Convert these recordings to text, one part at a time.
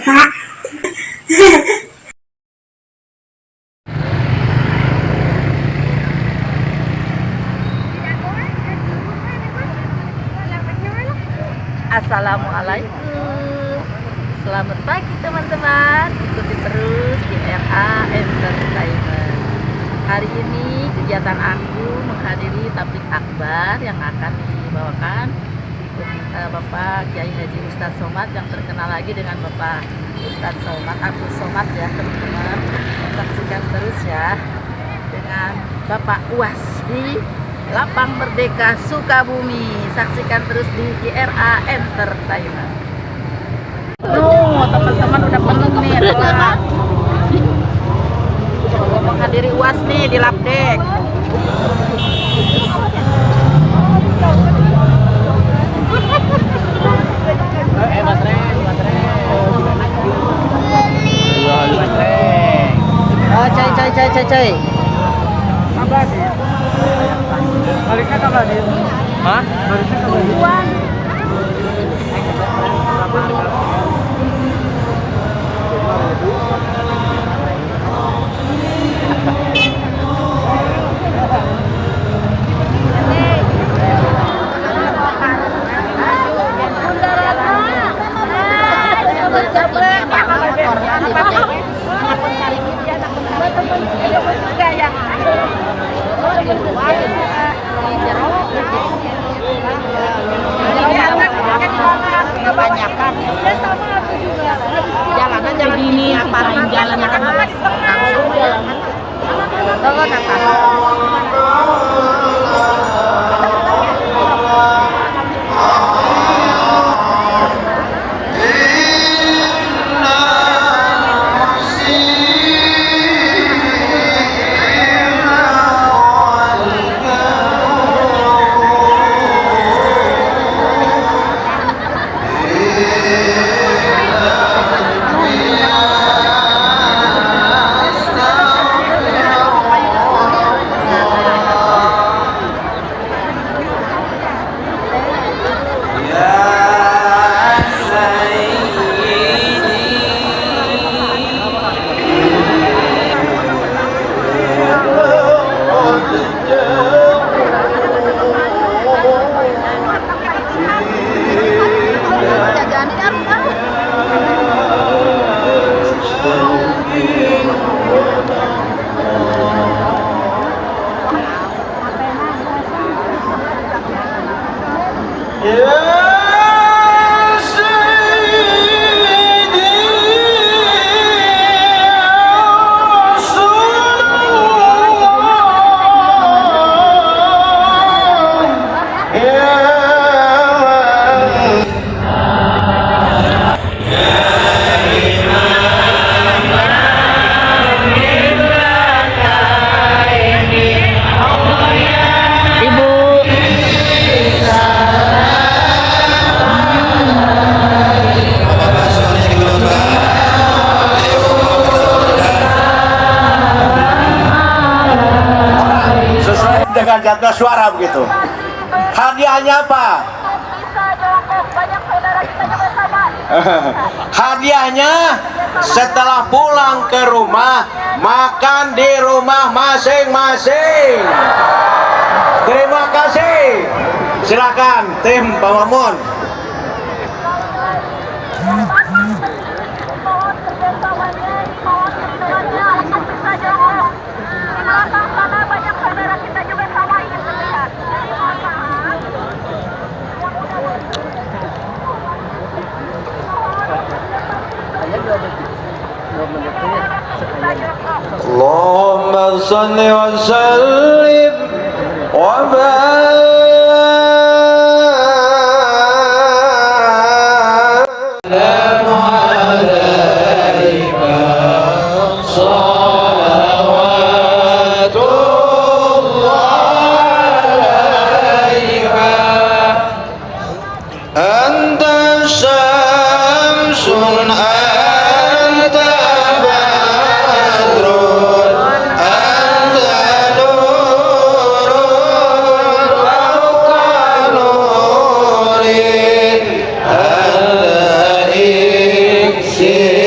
Bapak. Assalamualaikum. Selamat pagi teman-teman. Ikuti terus GRA Entertainment. Hari ini kegiatan aku menghadiri tablik akbar yang akan dibawakan Bapak Kiai Haji Ustadz Somad, yang terkenal lagi dengan Bapak Ustadz Somad, Abdul Somad ya teman-teman. Saksikan terus ya dengan Bapak UAS di Lapang Merdeka Sukabumi. Saksikan terus di GRA Entertainment. Teman-teman udah penuh nih teman. Menghadiri UAS nih di Labdek. Cai. Baliknya kapan dia? Hah? Baliknya kapan dia? Kebanyakan jalanan jangan gini, parahin jalannya kan dengan jadwal suara begitu. Hadiahnya apa? Hadiahnya setelah pulang ke rumah makan di rumah masing-masing. Terima kasih. Silakan tim Pak Mamun. Allahumma salli wa sallim wa Yeah.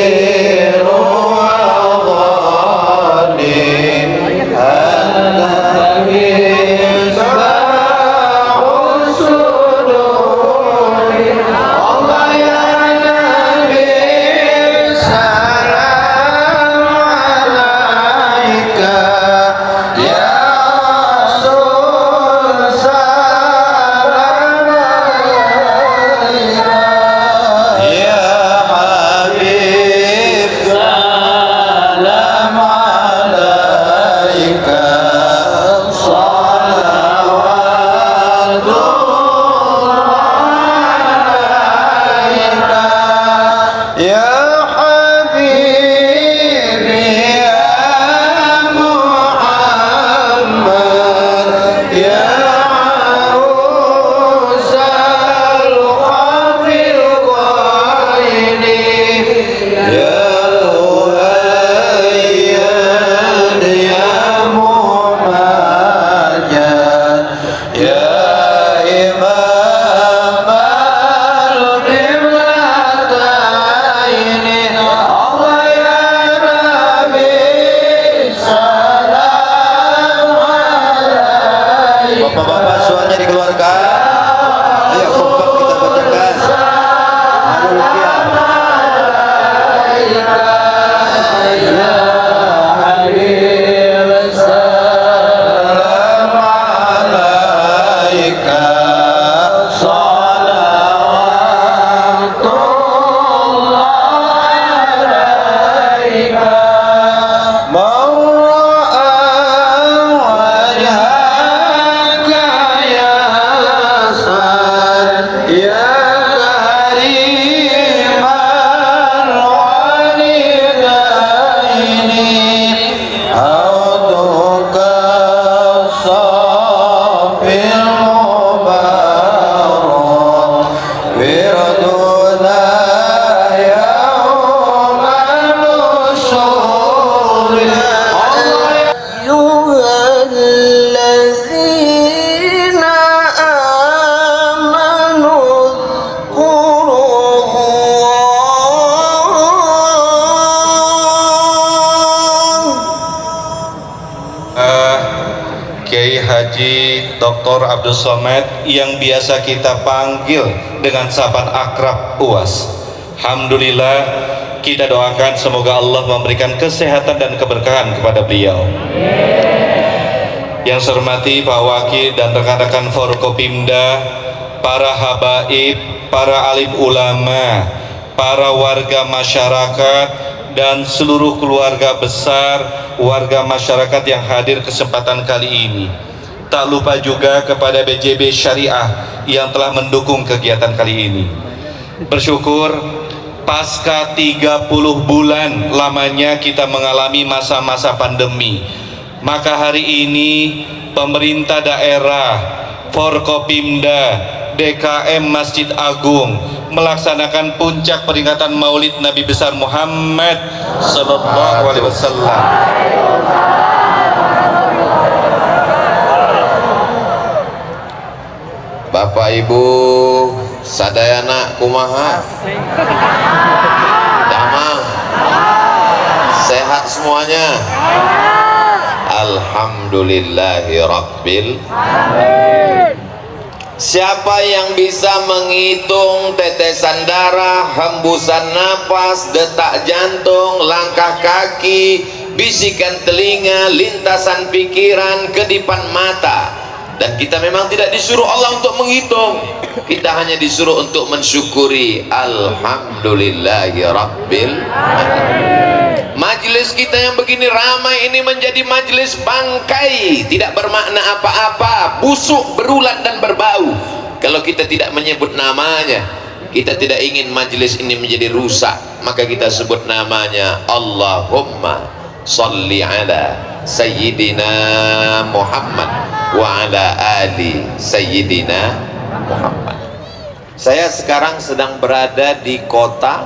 Dr. Abdul Somad yang biasa kita panggil dengan sapaan akrab UAS. Alhamdulillah, kita doakan semoga Allah memberikan kesehatan dan keberkahan kepada beliau. Yang saya hormati Pak Wakil dan rekan-rekan Forkopimda, para habaib, para alim ulama, para warga masyarakat, dan seluruh keluarga besar warga masyarakat yang hadir kesempatan kali ini. Tak lupa juga kepada BJB Syariah yang telah mendukung kegiatan kali ini. Bersyukur pasca 30 bulan lamanya kita mengalami masa-masa pandemi, maka hari ini pemerintah daerah, Forkopimda, DKM Masjid Agung melaksanakan puncak peringatan Maulid Nabi besar Muhammad sallallahu alaihi wasallam. Bapak Ibu sadayana kumaha? Damang. Sehat semuanya? Alhamdulillahi rabbil alamin. Siapa yang bisa menghitung tetesan darah, hembusan napas, detak jantung, langkah kaki, bisikan telinga, lintasan pikiran, kedipan mata? Dan kita memang tidak disuruh Allah untuk menghitung, kita hanya disuruh untuk mensyukuri. Alhamdulillahi rabbil alamin. Majelis kita yang begini ramai ini menjadi majelis bangkai, tidak bermakna apa-apa, busuk, berulat dan berbau kalau kita tidak menyebut namanya. Kita tidak ingin majelis ini menjadi rusak, maka kita sebut namanya. Allahumma salli ala Sayyidina Muhammad wa ala ali Sayyidina Muhammad. Saya sekarang sedang berada di kota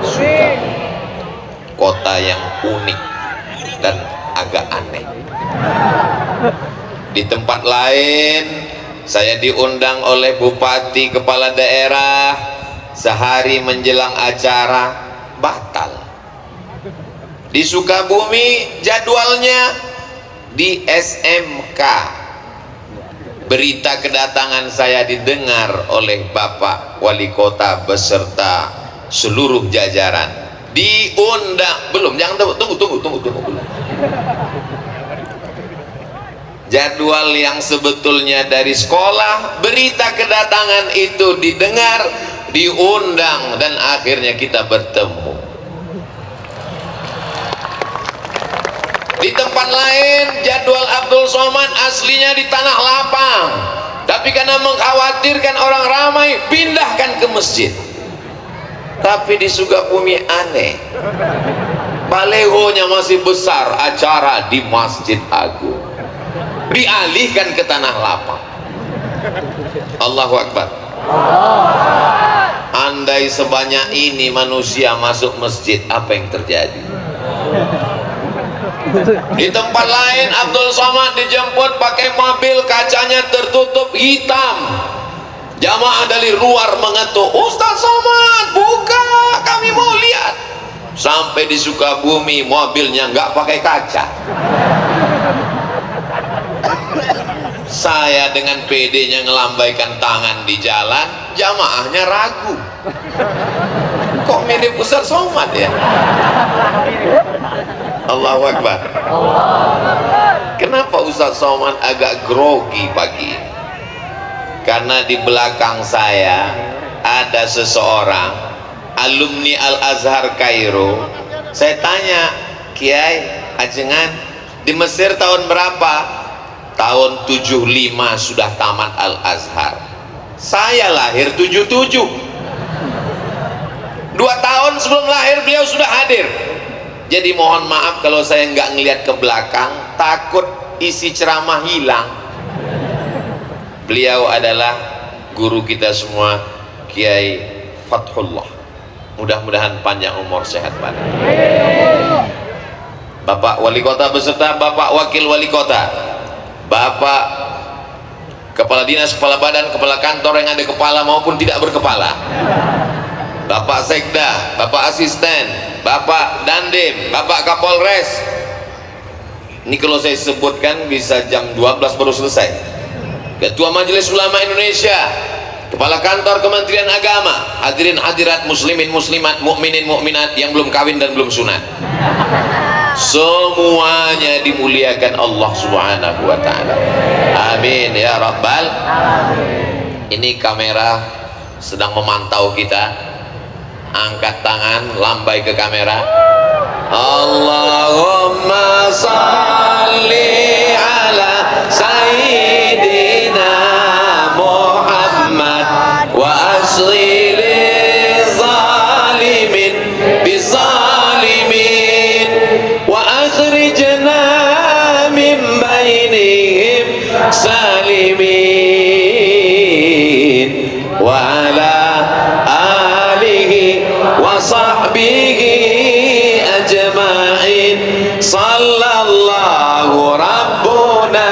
Sukabumi, kota yang unik dan agak aneh. Di tempat lain saya diundang oleh bupati, kepala daerah, sehari menjelang acara batal. Di Sukabumi jadwalnya di SMK. Berita kedatangan saya didengar oleh Bapak Wali Kota beserta seluruh jajaran. Diundang belum? Jangan tunggu belum. Jadwal yang sebetulnya dari sekolah, berita kedatangan itu didengar, diundang, dan akhirnya kita bertemu. Di tempat lain jadwal Abdul Somad aslinya di Tanah Lapang, tapi karena mengkhawatirkan orang ramai pindahkan ke masjid. Tapi di Sukabumi aneh, balehonya masih besar, acara di Masjid Agung, dialihkan ke Tanah Lapang. Allahu Akbar. Andai sebanyak ini manusia masuk masjid, apa yang terjadi? Di tempat lain Abdul Somad dijemput pakai mobil, kacanya tertutup hitam. Jamaah dari luar mengetuk, Ustaz Somad buka, kami mau lihat. Sampai di Sukabumi mobilnya nggak pakai kaca. Saya dengan PD-nya ngelambaikan tangan di jalan, jamaahnya ragu. Kok mirip Ustaz Somad ya? Allahu Akbar. Kenapa Ustaz Somad agak grogi pagi ini? Karena di belakang saya ada seseorang alumni Al-Azhar Kairo. Saya tanya, Kiai Ajengan di Mesir tahun berapa? Tahun 75 sudah tamat Al-Azhar. Saya lahir 77. 2 tahun sebelum lahir beliau sudah hadir. Jadi mohon maaf kalau saya nggak ngelihat ke belakang, takut isi ceramah hilang. Beliau adalah guru kita semua, Kiai Fathullah. Mudah-mudahan panjang umur, sehat badan. Bapak Wali Kota beserta Bapak Wakil Wali Kota, Bapak Kepala Dinas, Kepala Badan, Kepala Kantor yang ada kepala maupun tidak berkepala, Bapak Sekda, Bapak Asisten, Bapak Dandim, Bapak Kapolres. Ini kalau saya sebutkan bisa jam 12 baru selesai. Ketua Majelis Ulama Indonesia, Kepala Kantor Kementerian Agama, hadirin hadirat muslimin muslimat, mukminin mukminat yang belum kawin dan belum sunat, semuanya dimuliakan Allah Subhanahu wa taala. Amin ya rabbal alamin. Ini kamera sedang memantau kita. Angkat tangan, lambai ke kamera. Allahumma salli ala sayyidina Muhammad wa asli zalimin bizalimin wa akhrijna min bainihim salimin wa ala alihi wa sahbihi ajma'in. Sallallahu rabbuna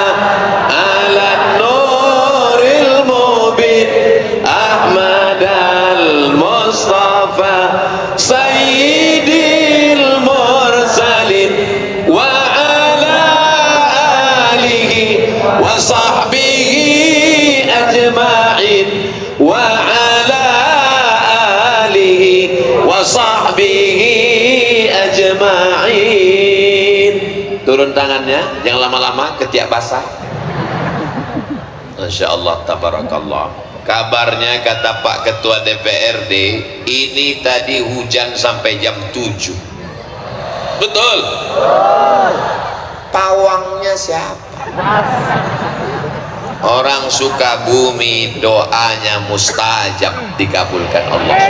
ala nuril mubin Ahmad al-Mustafa sayyidil mursalin wa ala alihi wa sahbihi ajma'in wa ala alihi wa sahbihi ajma'in. Turun tangannya, jangan lama-lama, ketiak basah. Masya Allah, tabarakallah. Kabarnya kata Pak Ketua DPRD, ini tadi hujan sampai jam 7. Betul? Pawangnya siapa? Orang Sukabumi doanya mustajab, dikabulkan Allah.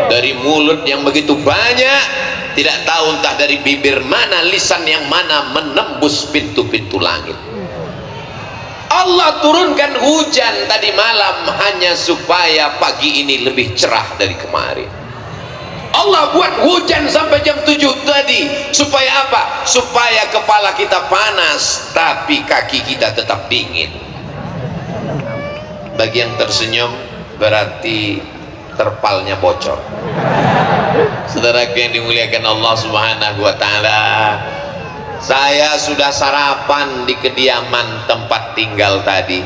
Dari mulut yang begitu banyak, tidak tahu entah dari bibir mana, lisan yang mana menembus pintu-pintu langit. Allah turunkan hujan tadi malam hanya supaya pagi ini lebih cerah dari kemarin. Allah buat hujan sampai jam 7 tadi supaya apa? Supaya kepala kita panas tapi kaki kita tetap dingin. Bagi yang tersenyum berarti terpalnya bocor. Saudaraku yang dimuliakan Allah Subhanahu wa taala, saya sudah sarapan di kediaman tempat tinggal tadi,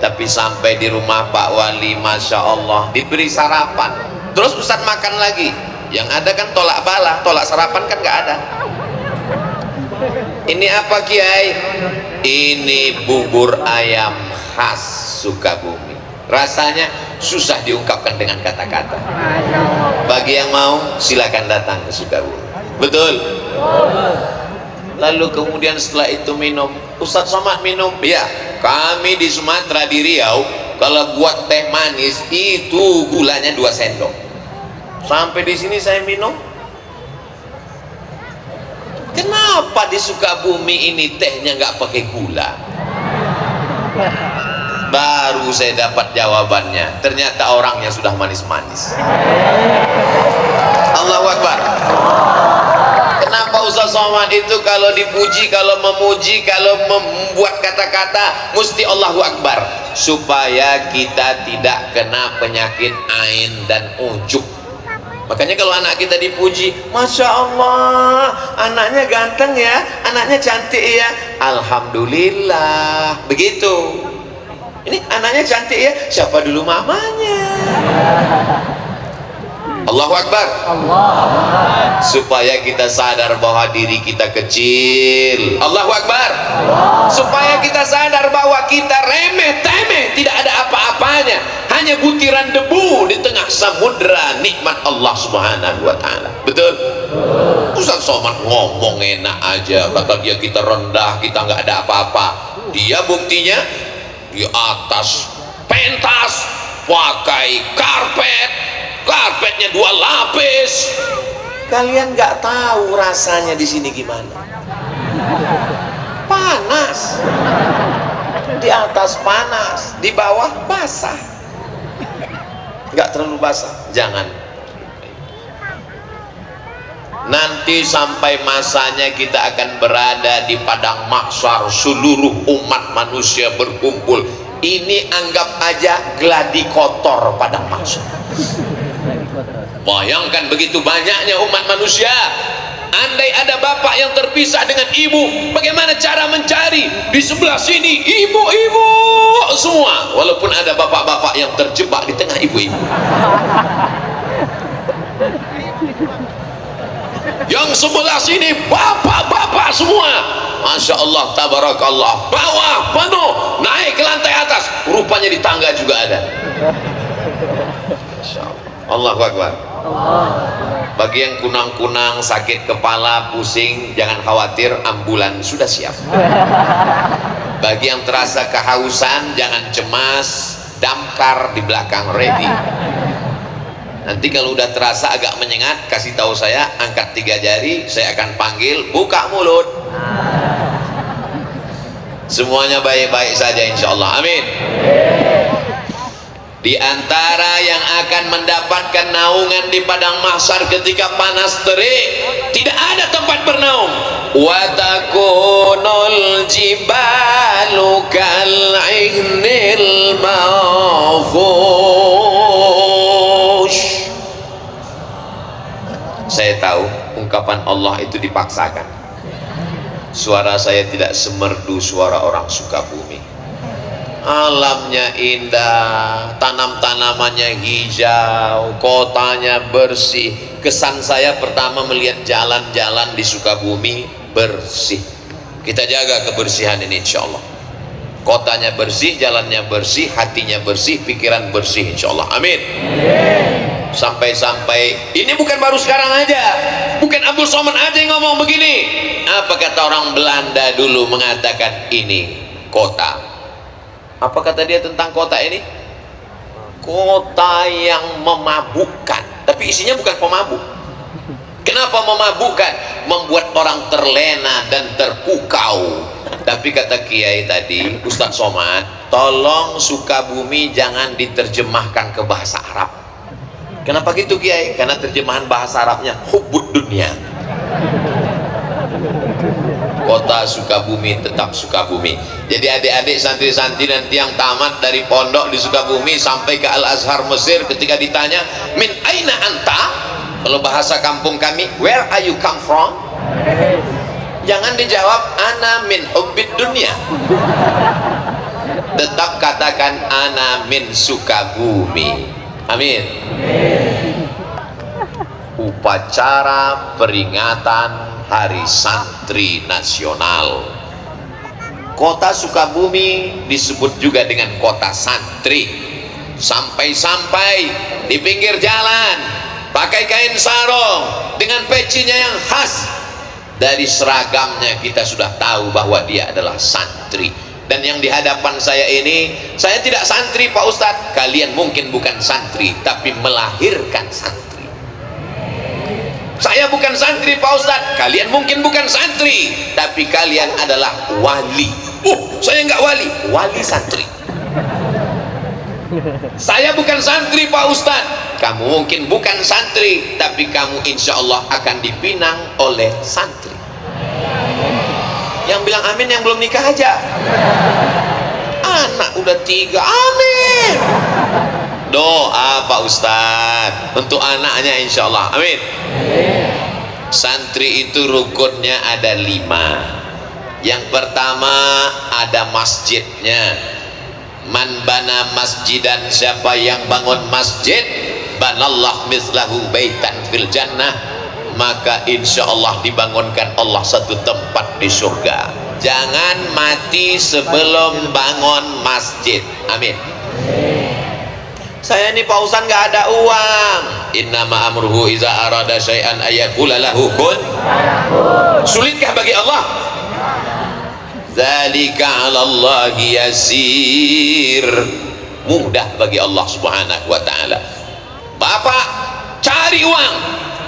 tapi sampai di rumah Pak Wali, Masya Allah, diberi sarapan. Terus Ustaz makan lagi, yang ada kan tolak bala, tolak sarapan kan nggak ada. Ini apa Kiai? Ini bubur ayam khas Sukabumi. Rasanya susah diungkapkan dengan kata-kata. Bagi yang mau silakan datang ke Sukabumi. Betul? Lalu kemudian setelah itu minum. Ustadz Somad minum? Ya, kami di Sumatera, di Riau, kalau buat teh manis itu gulanya 2 sendok. Sampai di sini saya minum. Kenapa di Sukabumi ini tehnya nggak pakai gula? Baru saya dapat jawabannya, ternyata orangnya sudah manis-manis. Allahu Akbar. Kenapa Ustaz Somad itu kalau dipuji, kalau memuji, kalau membuat kata-kata mesti Allahu Akbar, supaya kita tidak kena penyakit ain dan ujub. Makanya kalau anak kita dipuji, Masya Allah, anaknya ganteng ya, anaknya cantik ya, Alhamdulillah. Begitu. Ini anaknya cantik ya, siapa dulu mamanya? Allahu Akbar. Supaya kita sadar bahwa diri kita kecil. Allahu Akbar. Supaya kita sadar bahwa kita remeh-temeh, tidak ada apa-apanya, hanya butiran debu di tengah samudra nikmat Allah Subhanahu wa taala. Betul? Ustaz Somad ngomong enak aja, kata dia kita rendah, kita nggak ada apa-apa. Dia buktinya di atas pentas pakai karpet, karpetnya 2 lapis. Kalian nggak tahu rasanya di sini gimana? Panas. Di atas panas, di bawah basah. Nggak terlalu basah, jangan. Nanti sampai masanya kita akan berada di padang mahsyar, seluruh umat manusia berkumpul. Ini anggap aja gladi kotor padang mahsyar. Bayangkan begitu banyaknya umat manusia, andai ada bapak yang terpisah dengan ibu, bagaimana cara mencari? Di sebelah sini ibu-ibu semua, walaupun ada bapak-bapak yang terjebak di tengah ibu-ibu. Yang sebelah sini bapak-bapak semua, Masya Allah, tabarakallah, bawah penuh, naik ke lantai atas, rupanya di tangga juga ada. Allahu Akbar. Bagi yang kunang-kunang, sakit kepala, pusing, jangan khawatir, ambulan sudah siap. Bagi yang terasa kehausan, jangan cemas, damkar di belakang ready. Nanti kalau udah terasa agak menyengat, kasih tahu saya, angkat 3 jari, saya akan panggil, buka mulut. Semuanya baik-baik saja insya Allah, amin. Di antara yang akan mendapatkan naungan di padang mahsyar ketika panas terik, tidak ada tempat bernaung. Wa takunul jibalu kal'ihnil manfush. Saya tahu ungkapan Allah itu dipaksakan. Suara saya tidak semerdu suara orang Sukabumi. Alamnya indah, tanam-tanamannya hijau, kotanya bersih. Kesan saya pertama melihat jalan-jalan di Sukabumi bersih. Kita jaga kebersihan ini insya Allah. Kotanya bersih, jalannya bersih, hatinya bersih, pikiran bersih insya Allah, amin. Sampai-sampai ini bukan baru sekarang aja, bukan Abdul Somad aja yang ngomong begini. Apa kata orang Belanda dulu mengatakan ini kota? Apa kata dia tentang kota ini? Kota yang memabukkan, tapi isinya bukan pemabuk. Kenapa memabukkan? Membuat orang terlena dan terpukau. Tapi kata Kiai tadi, Ustadz Somad, tolong Sukabumi jangan diterjemahkan ke bahasa Arab. Kenapa gitu Kiai? Karena terjemahan bahasa Arabnya hubbud dunia. Kota Sukabumi tetap Sukabumi. Jadi adik-adik santri-santri nanti yang tamat dari pondok di Sukabumi sampai ke Al-Azhar Mesir, ketika ditanya min aina anta, kalau bahasa kampung kami, where are you come from, jangan dijawab ana min hubbid dunia, tetap katakan ana min Sukabumi, amin. Upacara peringatan Hari Santri Nasional. Kota Sukabumi disebut juga dengan kota santri. Sampai-sampai di pinggir jalan pakai kain sarung dengan pecinya yang khas. Dari seragamnya kita sudah tahu bahwa dia adalah santri. Dan yang di hadapan saya ini, saya tidak santri Pak Ustadz. Kalian mungkin bukan santri, tapi melahirkan santri. Saya bukan santri Pak Ustadz, kalian mungkin bukan santri, tapi kalian adalah wali. Saya nggak wali, wali santri. Saya bukan santri Pak Ustadz, kamu mungkin bukan santri, tapi kamu insya Allah akan dipinang oleh santri. Yang bilang amin yang belum nikah aja. Anak udah 3, amin. Doa Pak Ustadz untuk anaknya insya Allah, amin. Santri itu rukunnya ada 5. Yang pertama ada masjidnya. Man bana masjidan, siapa yang bangun masjid, banallah mislahu baitan fil jannah, maka insya Allah dibangunkan Allah satu tempat di surga. Jangan mati sebelum bangun masjid, amin. Saya ini Pak Ustadz nggak ada uang. Innama amruhu iza arada syai'an ayakula lahu kun. Sulitkah bagi Allah? Dzalika 'alallahi yasir. Mudah bagi Allah Subhanahu wa taala. Bapak cari uang,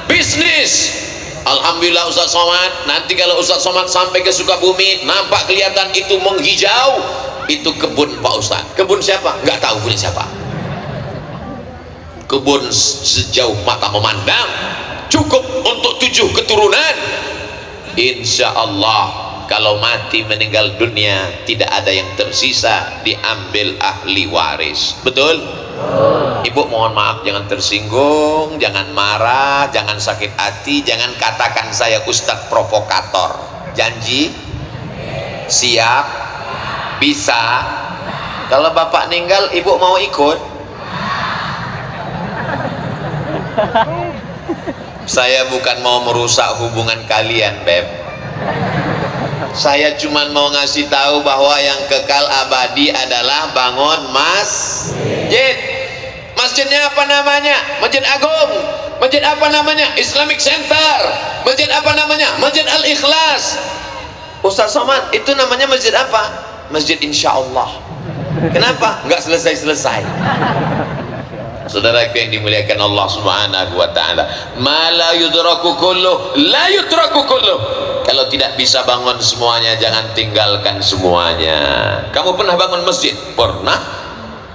bisnis. Alhamdulillah Ustadz Somad, nanti kalau Ustadz Somad sampai ke Sukabumi, nampak kelihatan itu menghijau, itu kebun Pak Ustadz. Kebun siapa? Nggak tahu punya siapa. Kebun sejauh mata memandang, cukup untuk 7 keturunan. Insya Allah kalau mati meninggal dunia tidak ada yang tersisa, diambil ahli waris. Betul? Ibu mohon maaf, jangan tersinggung, jangan marah, jangan sakit hati, jangan katakan saya Ustadz provokator. Janji? Siap? Bisa? Kalau bapak meninggal, ibu mau ikut? Saya bukan mau merusak hubungan kalian, Beb. Saya cuma mau ngasih tahu bahwa yang kekal abadi adalah bangun masjid. Masjidnya apa namanya? Masjid Agung. Masjid apa namanya? Islamic Center. Masjid apa namanya? Masjid Al-Ikhlas. Ustaz Somad, itu namanya masjid apa? Masjid Insya Allah. Kenapa? Nggak selesai-selesai. Saudaraku yang dimuliakan Allah Subhanahu wa taala, ma la yudraku kullu la yutraku kullu. Kalau tidak bisa bangun semuanya, jangan tinggalkan semuanya. Kamu pernah bangun masjid? Pernah.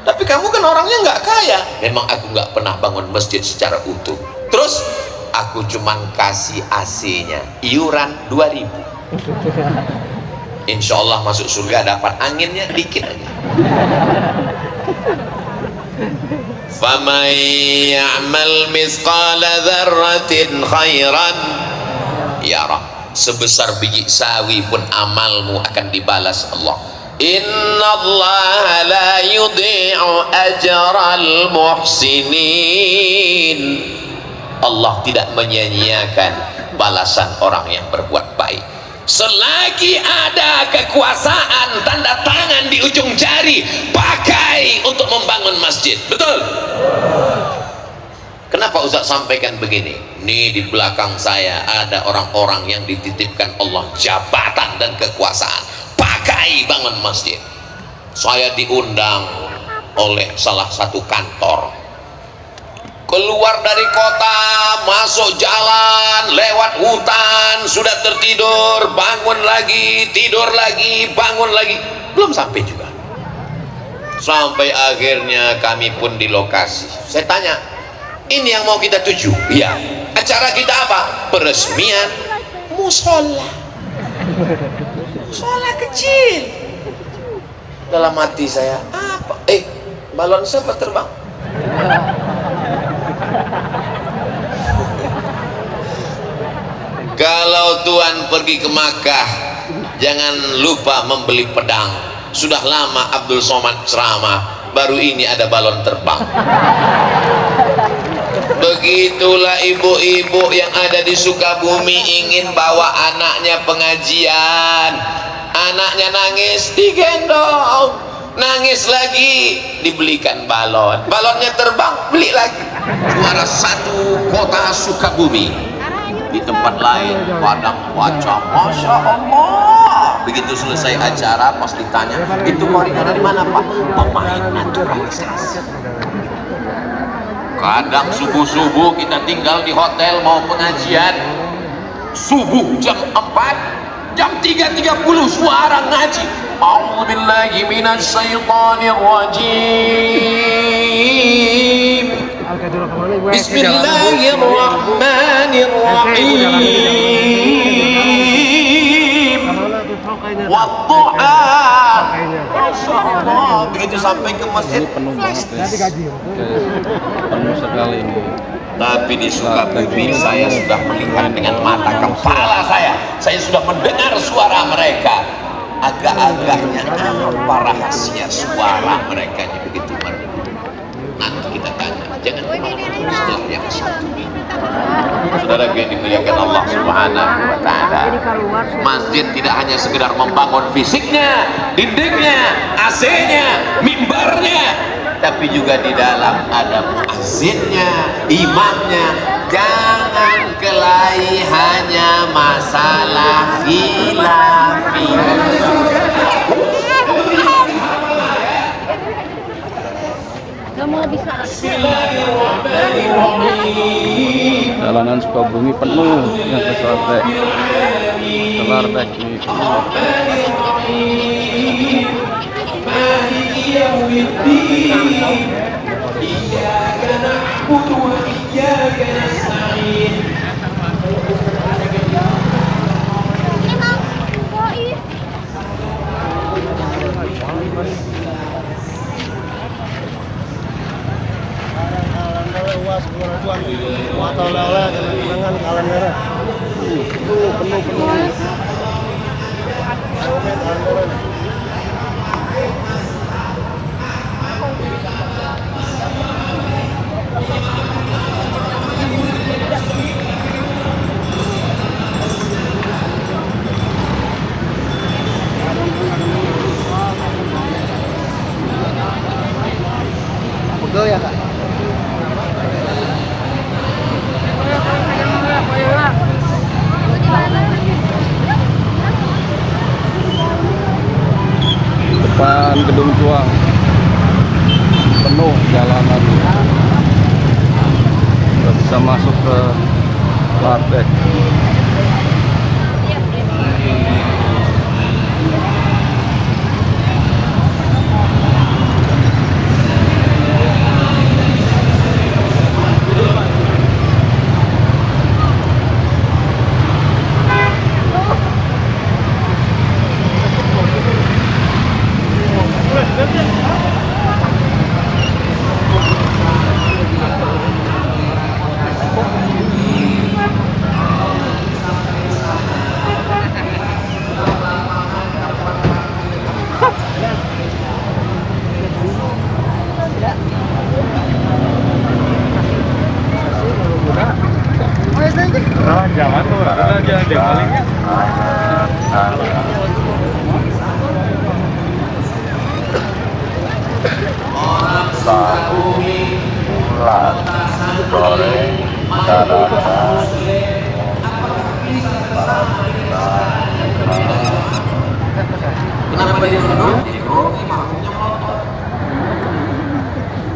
Tapi kamu kan orangnya nggak kaya. Memang aku nggak pernah bangun masjid secara utuh. Terus aku cuman kasih AC-nya, iuran 2.000. Insya Allah masuk surga dapat anginnya dikit aja. فَمَنْ يَعْمَلْ مِثْقَالَ ذَرَّةٍ خَيْرًا يَرَهُ. Sebesar biji sawi pun amalmu akan dibalas Allah. Innallaha la yudhi'u ajral muhsinin. Allah tidak menyia-nyiakan balasan orang yang berbuat baik. Selagi ada kekuasaan, tanda tangan di ujung jari, pakai untuk membangun masjid. Betul? Kenapa Ustaz sampaikan begini? Ini di belakang saya ada orang-orang yang dititipkan Allah jabatan dan kekuasaan, pakai bangun masjid. Saya diundang oleh salah satu kantor, keluar dari kota, masuk jalan, lewat hutan, sudah tertidur, bangun lagi, tidur lagi, bangun lagi, belum sampai juga. Sampai akhirnya kami pun di lokasi. Saya tanya, ini yang mau kita tuju? Iya. Acara kita apa? Peresmian musola. Musola kecil. Dalam hati saya, apa? Balon siapa terbang? Kalau Tuhan pergi ke Makkah, jangan lupa membeli pedang. Sudah lama Abdul Somad ceramah, baru ini ada balon terbang. Begitulah ibu-ibu yang ada di Sukabumi ingin bawa anaknya pengajian. Anaknya nangis, digendong, nangis lagi, dibelikan balon. Balonnya terbang, beli lagi. Juara satu kota Sukabumi. Di tempat lain Padang Wajah, Masya Allah. Begitu selesai acara, pas ditanya, itu koordinator dari mana Pak? Pemain naturalisasi. Kadang subuh-subuh kita tinggal di hotel mau pengajian, subuh jam 4, jam 3.30 suara ngaji. A'udzubillahi minasyaitonir rajim. Bismillahirrahmanirrahim. Wadduha. Masya Allah. Begitu sampai ke masjid, penuh sekali ini. tapi di Sukabumi saya sudah melihat dengan mata kepala saya sudah mendengar suara mereka. Agak-agaknya apa rahasia suara mereka yang begitu merdu? Nanti kita tanya, jangan kemana-mana setelah yang satu ini. Saudara yang dimuliakan Allah Subhanahu wa ta'ala, masjid tidak hanya sekedar membangun fisiknya, dindingnya, AC-nya, mimbarnya, tapi juga di dalam ada muazzinnya, imamnya. Jangan kelahi hanya masalah khilafi. Jalanan Sukabumi penuh yang kelar dek ini. Pegel ya kak? Depan gedung Juang penuh jalanan, nggak bisa masuk ke lantai. Jangan tuh, jangan dimalingnya. Orang Sukabumi, bulan, sore, masyarakat, kenapa dia duduk?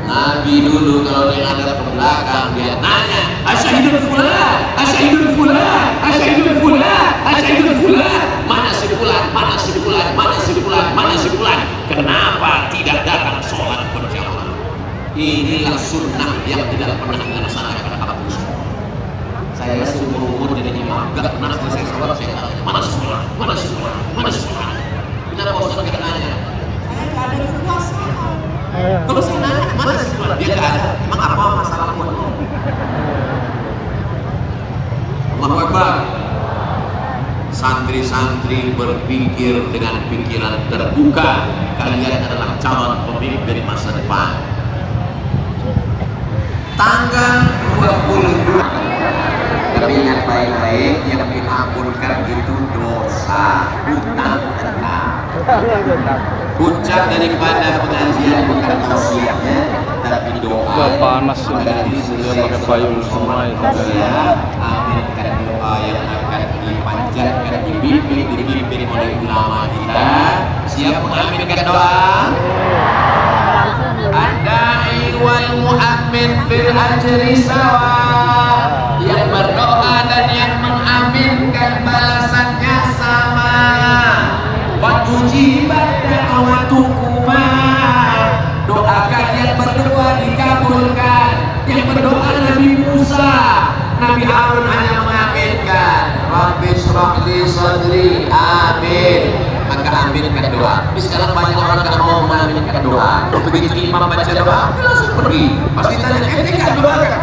Nabi dulu kalau dia ada ke belakang dia nanya, asyhadul fulan, asyhadul fulan, asyhadul fulan, asyhadul fulan, mana si fulan, mana si fulan, mana si fulan, mana si fulan, kenapa tidak datang sholat berjamaah? Inilah sunnah yang tidak pernah dilaksanakan Abu Sufyan. Saya seumur umur jadi imam, gak pernah selesai sholat saya tanya, mana si fulan, mana si fulan, mana si fulan. Kenapa Ustaz gak nanya? Saya gak ada kekuasaan. Kalau saya nanya, mana si fulan? Dia gak ada. Emang apa masalah buat? Allahu Akbar. Santri-santri berpikir dengan pikiran terbuka. Kalian adalah calon pemimpin masa depan. Tanggal 22. Tapi ingat baik-baik, yang diampunkan itu dosa, hutang tetap. Puncak daripada pengajian bukan tausiahnya, tapi doa. Panas ini, dia pakai payung semua itu. Aminkan doa yang akan dipanjatkan, dipimpin oleh ulama kita. Siap mengaminkan doa? Ad-da'i wal mu'ammin fil ajri sawa. Yang berdoa dan yang mengaminkan balasannya sama. Wa tujibat da'watukuma. Doa kalian berdoa dikabulkan. Yang berdoa Nabi Musa, Nabi Harun hanya mengaminkan. Rabbi shrah li sadri, amin. Maka aminkan doa. Tapi sekarang banyak orang tidak mau mengaminkan doa. Begitu imam baca doa, langsung pergi. Pasti tanya, ini kan doa kan?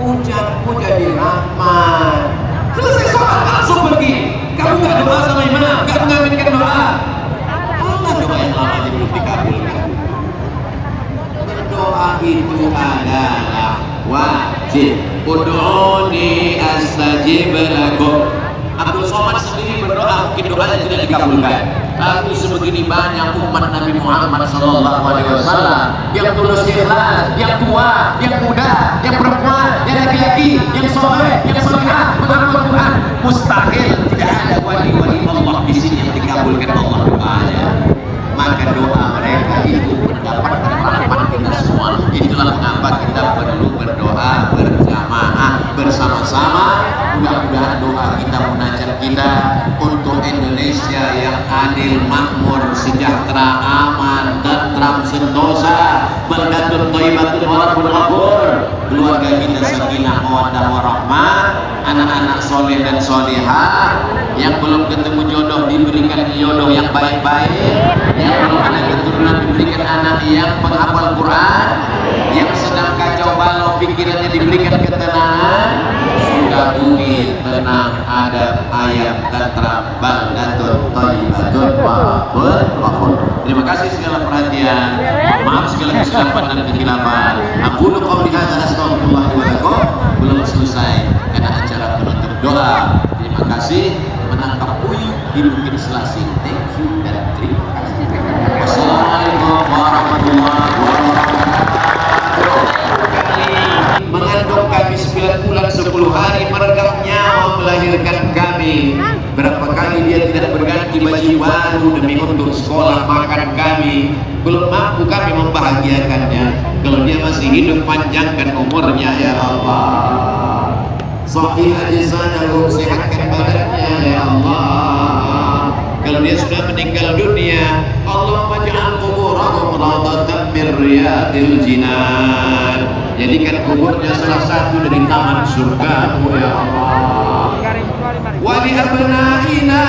Ucapku jadi rahmat. Selesai sholat langsung pergi. Kamu nggak doa sama imam, nggak mengaminkan doa. Allah doa yang lama aja belum dikabulkan. Berdoa itu adalah wajib. Ud'uni astajib lakum. Abdul Somad sendiri berdoa, mungkin doanya tidak dikabulkan. Tapi sebegini banyak umat Nabi Muhammad SAW yang tulus ikhlas, yang tua, yang muda, yang perempuan, yang laki-laki, yang soleh, yang solehah, menghafal Quran. Mustahil tidak ada wali-wali Allah di sini yang dikabulkan Allah doanya. Maka doa mereka itu mendapatkan rahmat kita semua. Itulah mengapa kita perlu berdoa berjamaah bersama-sama. Mudah-mudahan doa kita, munajat kita untuk Indonesia yang adil, makmur, sejahtera, aman, tentram, sentosa, baldatun thayyibatun wa rabbul ghafur. Keluarga kita sakinah mawaddah warahmah, anak-anak soleh dan solehah. Yang belum ketemu jodoh diberikan jodoh yang baik-baik, yang belum ada keturunan diberikan anak yang penghafal Quran, tenang, adab, ayam, tentram, baldatun, thayyibatun, wabun, wafun. Terima kasih segala perhatian. Maaf segala kesilapan dan kekhilafan. Aqulu qawli hadza astaghfirullah wa lakum. Belum selesai karena acara penutup doa. Terima kasih. Menangkap puyuh hidupin selasih. Thank you dan terima kasih. Wassalamualaikum warahmatullahi wabarakatuh. Mengandung kami 9 bulan 10 hari, meregang nyawa melahirkan kami. Berapa kali dia tidak berganti baju baru demi untuk sekolah makan kami. Belum mampu kami membahagiakannya. Kalau dia masih hidup, panjangkan umurnya ya Allah. Sahih ajzanahu, sehatkan badannya ya Allah. Kalau dia sudah meninggal dunia, Allahumma ja'al quburahum rawdatan min riyadil jinan. Jadikan kuburnya salah satu dari taman surga ya Allah. Wa li abnaina,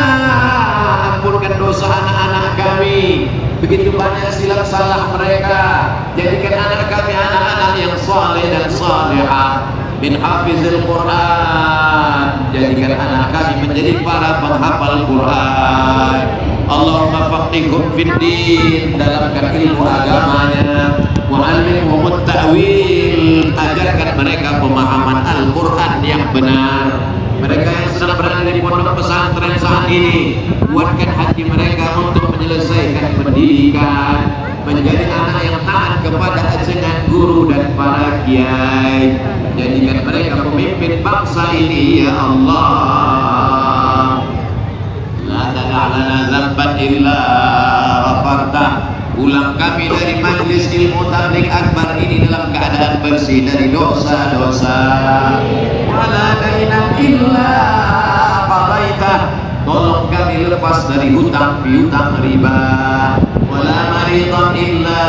ampunkan dosa anak-anak kami. Begitu banyak silap salah mereka. Jadikan anak kami anak-anak yang saleh dan salihah. Min hafizil Quran, jadikan anak kami menjadi para penghafal Quran. Allahumma faqihhum fid din, dalamkan ilmu agamanya. Wa 'allimhum at-ta'wil, ajarkan mereka pemahaman Al-Quran yang benar. Mereka yang sedang berada di pondok pesantren saat ini, kuatkan hati mereka untuk menyelesaikan pendidikan, menjadi anak yang taat kepada ajaran guru dan para kiai. Jadikan mereka pemimpin bangsa ini ya Allah. La tada'lana dzamban illa ghafarta. Pulang kami dari majlis ilmu tabligh akbar ini dalam keadaan bersih dari dosa-dosa. Wala dainan illa qadaita. Tolong kami lepas dari hutang piutang riba. Wala maridan illa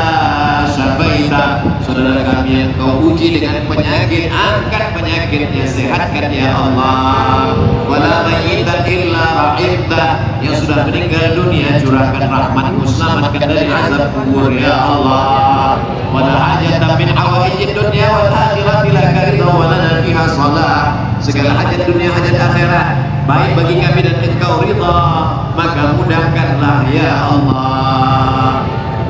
syafaita. Saudara kami yang kau uji dengan penyakit, angkat penyakitnya, sehatkan ya Allah. Wala mayyitan illa rahimta. Yang sudah meninggal dunia, curahkan rahmatmu, selamatkan dari azab kubur ya Allah. Wala hajatan min hawaijid dunya wal akhirati laka ridha wa lana fiha shalah. Segala hajat dunia, hajat akhirat baik bagi kami dan engkau ridha, maka mudahkanlah ya Allah.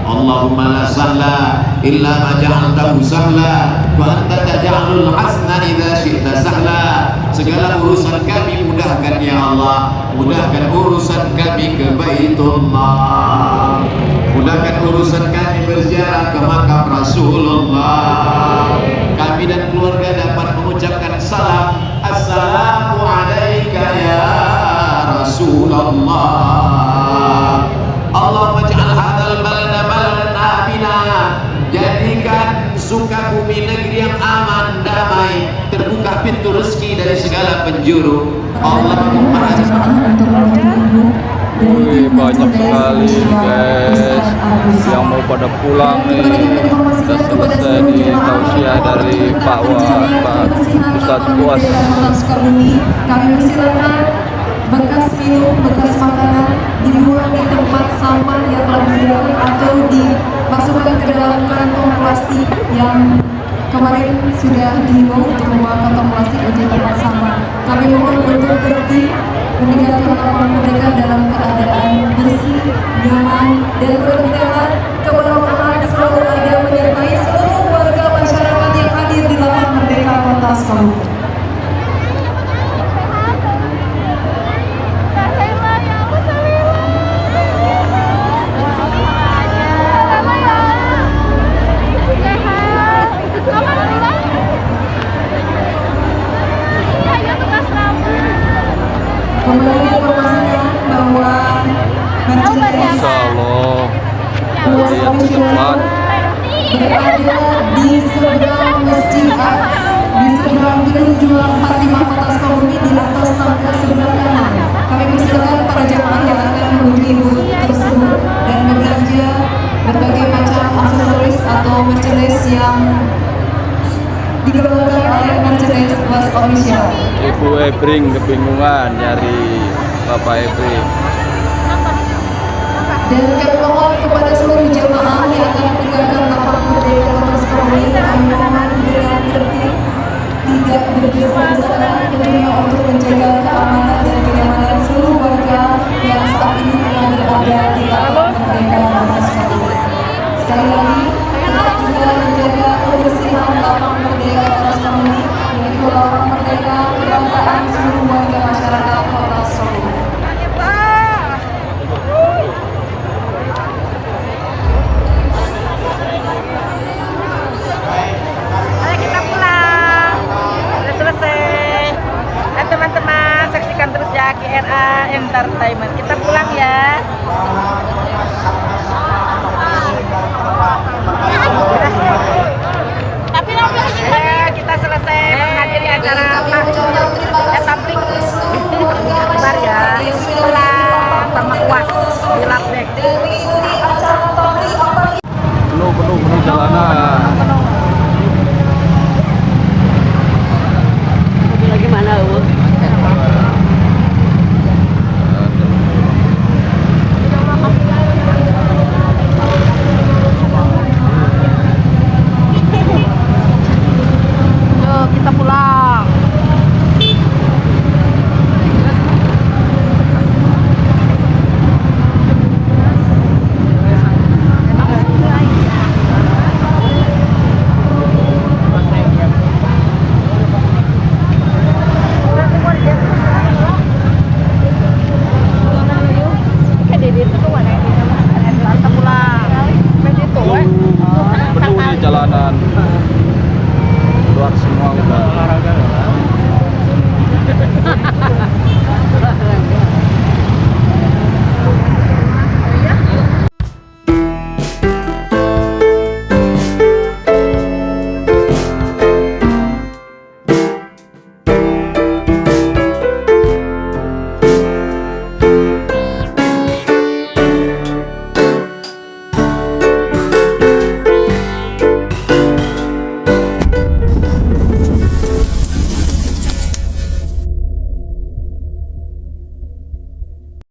Allahumma la sahla illa ma ja'altahu sahla wa anta taj'alul hasna idza syi'ta sahla. Segala urusan kami mudahkan ya Allah. Mudahkan urusan kami ke Baitullah. Mudahkan urusan kami berziarah ke makam Rasulullah. Kami dan keluarga dapat mengucapkan salam, assalamu alayka ya Rasulullah. Allahumma ja'al hadzal balada baladan amina. Jadikan Sukabumi negeri yang aman, damai, terbuka pintu rezeki dari segala penjuru. Allahumma Banyak sekali guys yang mau pada pulang nih. Sudah selesai di tausiah dari Pak Ustaz Puas. Kami persilakan bekas minum, bekas makanan dibuang di tempat sampah yang telah disediakan atau dimasukkan ke dalam kantong plastik yang kemarin sudah dihimbau untuk membawa kantong plastik untuk tempat sampah. Kami mohon untuk tertib meninggalkan lapangan mereka dalam keadaan bersih, nyaman, dan mudah-mudahan keberkahan selalu ada menyertai seluruh warga masyarakat yang hadir di lapangan Merdeka Kota Sukabumi. Kembali informasikan bahwa Insya Allah yang cepat. berada di seberang masjid di seberang gedung juang 45 Kota Sukabumi di atas tangga sebelah kanan. Kami persilakan para jamaah yang akan mengunjungi booth tersebut dan berbelanja berbagai macam aksesoris atau merchandise yang dikeluarkan oleh merchandise Was Official. Ibu Ebring kebingungan nyari Bapak Ebring. Dan kami mohon kepada seluruh jamaah yang akan meninggalkan lapangan Merdeka Kota Sukabumi, kami mohon dengan tertib, tidak berdesak-desakan, tentunya untuk menjaga kesejahteraan seluruh warga masyarakat Kota Solo. Ayo kita pulang. Sudah selesai. Teman-teman, saksikan terus ya KRA Entertainment. Kita pulang ya. Kita selesai menghadiri acara tablik akbar ya. Pulang sama UAS di Labdek. Penuh jalanan. Bagaimana, Bu? Yuk kita pulang. Penuh di jalanan.